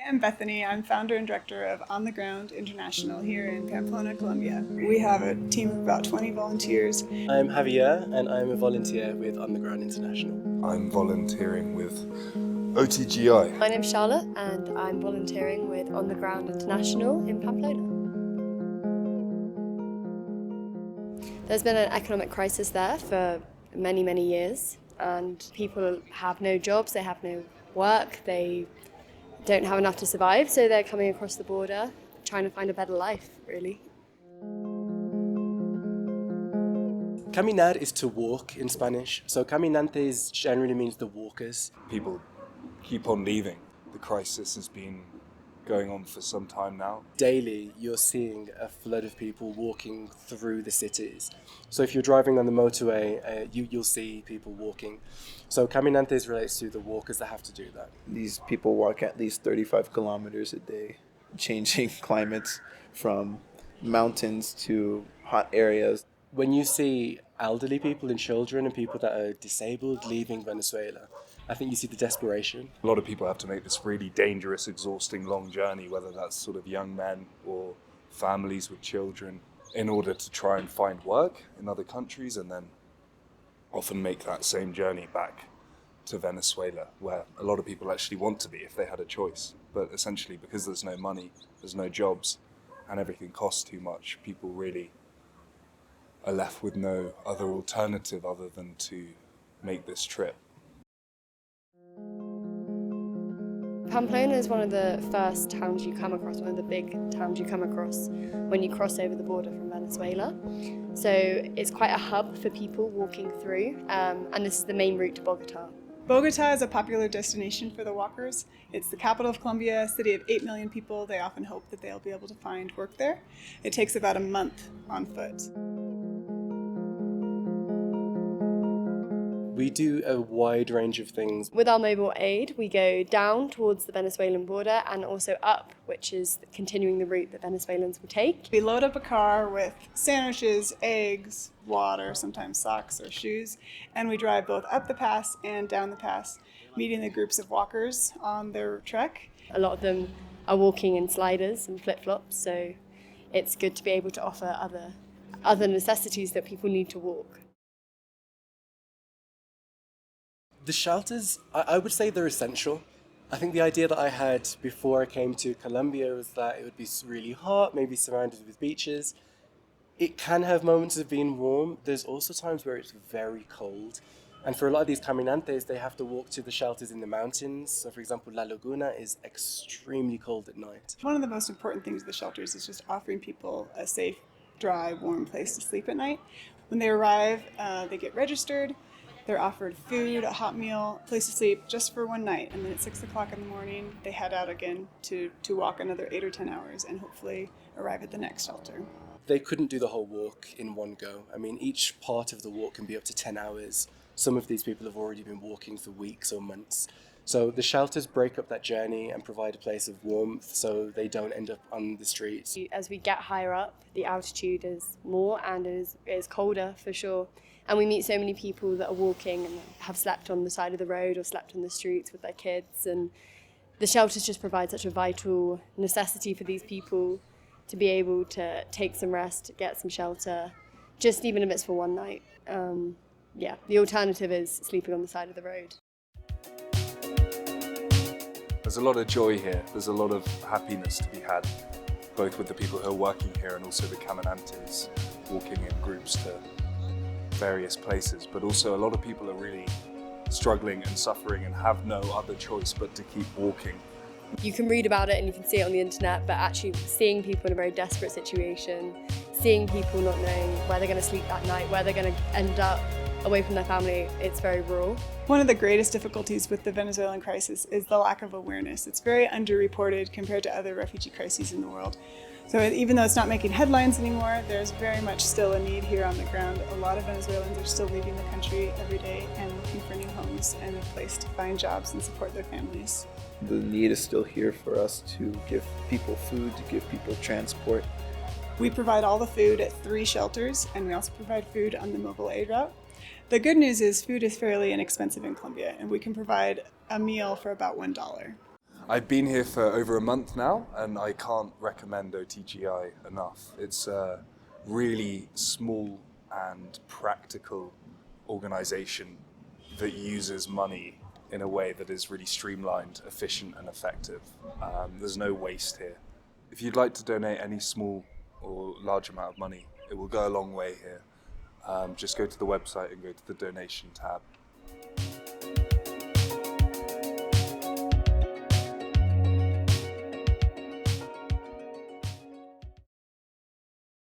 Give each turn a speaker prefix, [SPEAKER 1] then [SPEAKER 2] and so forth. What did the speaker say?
[SPEAKER 1] I'm Bethany. I'm founder and director of On the Ground International here in Pamplona, Colombia. We have a team of about 20 volunteers.
[SPEAKER 2] I'm Javier and I'm a volunteer with On the Ground International.
[SPEAKER 3] I'm volunteering with OTGI.
[SPEAKER 4] My name's Charlotte and I'm volunteering with On the Ground International in Pamplona. There's been an economic crisis there for many, many years, and people have no jobs, they have no work, they don't have enough to survive, so they're coming across the border trying to find a better life, really.
[SPEAKER 2] Caminar is to walk in Spanish, so caminantes generally means the walkers.
[SPEAKER 3] People keep on leaving. The crisis has been going on for some time now.
[SPEAKER 2] Daily, you're seeing a flood of people walking through the cities. So if you're driving on the motorway, you'll see people walking. So caminantes relates to the walkers that have to do that.
[SPEAKER 5] These people walk at least 35 kilometers a day, changing climates from mountains to hot areas.
[SPEAKER 2] When you see elderly people and children and people that are disabled leaving Venezuela, I think you see the desperation.
[SPEAKER 3] A lot of people have to make this really dangerous, exhausting, long journey, whether that's sort of young men or families with children, in order to try and find work in other countries and then often make that same journey back to Venezuela, where a lot of people actually want to be if they had a choice. But essentially, because there's no money, there's no jobs, and everything costs too much, people really are left with no other alternative other than to make this trip.
[SPEAKER 4] Pamplona is one of the first towns you come across, one of the big towns you come across when you cross over the border from Venezuela. So it's quite a hub for people walking through, and this is the main route to Bogota.
[SPEAKER 1] Bogota is a popular destination for the walkers. It's the capital of Colombia, a city of 8 million people. They often hope that they'll be able to find work there. It takes about a month on foot.
[SPEAKER 2] We do a wide range of things.
[SPEAKER 4] With our mobile aid, we go down towards the Venezuelan border and also up, which is continuing the route that Venezuelans will take.
[SPEAKER 1] We load up a car with sandwiches, eggs, water, sometimes socks or shoes, and we drive both up the pass and down the pass, meeting the groups of walkers on their trek.
[SPEAKER 4] A lot of them are walking in sliders and flip-flops, so it's good to be able to offer other necessities that people need to walk.
[SPEAKER 2] The shelters, I would say they're essential. I think the idea that I had before I came to Colombia was that it would be really hot, maybe surrounded with beaches. It can have moments of being warm. There's also times where it's very cold. And for a lot of these caminantes, they have to walk to the shelters in the mountains. So for example, La Laguna is extremely cold at night.
[SPEAKER 1] One of the most important things of the shelters is just offering people a safe, dry, warm place to sleep at night. When they arrive, they get registered. They're offered food, a hot meal, a place to sleep just for one night. And then at 6 o'clock in the morning, they head out again to walk another 8 or 10 hours and hopefully arrive at the next shelter.
[SPEAKER 2] They couldn't do the whole walk in one go. I mean, each part of the walk can be up to 10 hours. Some of these people have already been walking for weeks or months. So the shelters break up that journey and provide a place of warmth so they don't end up on the streets.
[SPEAKER 4] As we get higher up, the altitude is more and is colder for sure. And we meet so many people that are walking and have slept on the side of the road or slept on the streets with their kids. And the shelters just provide such a vital necessity for these people to be able to take some rest, get some shelter, just even if it's for one night. The alternative is sleeping on the side of the road.
[SPEAKER 3] There's a lot of joy here. There's a lot of happiness to be had, both with the people who are working here and also the caminantes walking in groups to various places. But also a lot of people are really struggling and suffering and have no other choice but to keep walking.
[SPEAKER 4] You can read about it and you can see it on the internet, but actually seeing people in a very desperate situation, seeing people not knowing where they're going to sleep that night, where they're going to end up away from their family, it's very raw.
[SPEAKER 1] One of the greatest difficulties with the Venezuelan crisis is the lack of awareness. It's very underreported compared to other refugee crises in the world. So even though it's not making headlines anymore, there's very much still a need here on the ground. A lot of Venezuelans are still leaving the country every day and looking for new homes and a place to find jobs and support their families.
[SPEAKER 5] The need is still here for us to give people food, to give people transport.
[SPEAKER 1] We provide all the food at 3 shelters, and we also provide food on the mobile aid route. The good news is food is fairly inexpensive in Colombia, and we can provide a meal for about $1.
[SPEAKER 3] I've been here for over a month now, and I can't recommend OTGI enough. It's a really small and practical organization that uses money in a way that is really streamlined, efficient, and effective. There's no waste here. If you'd like to donate any small or large amount of money, it will go a long way here. Just go to the website and go to the donation tab.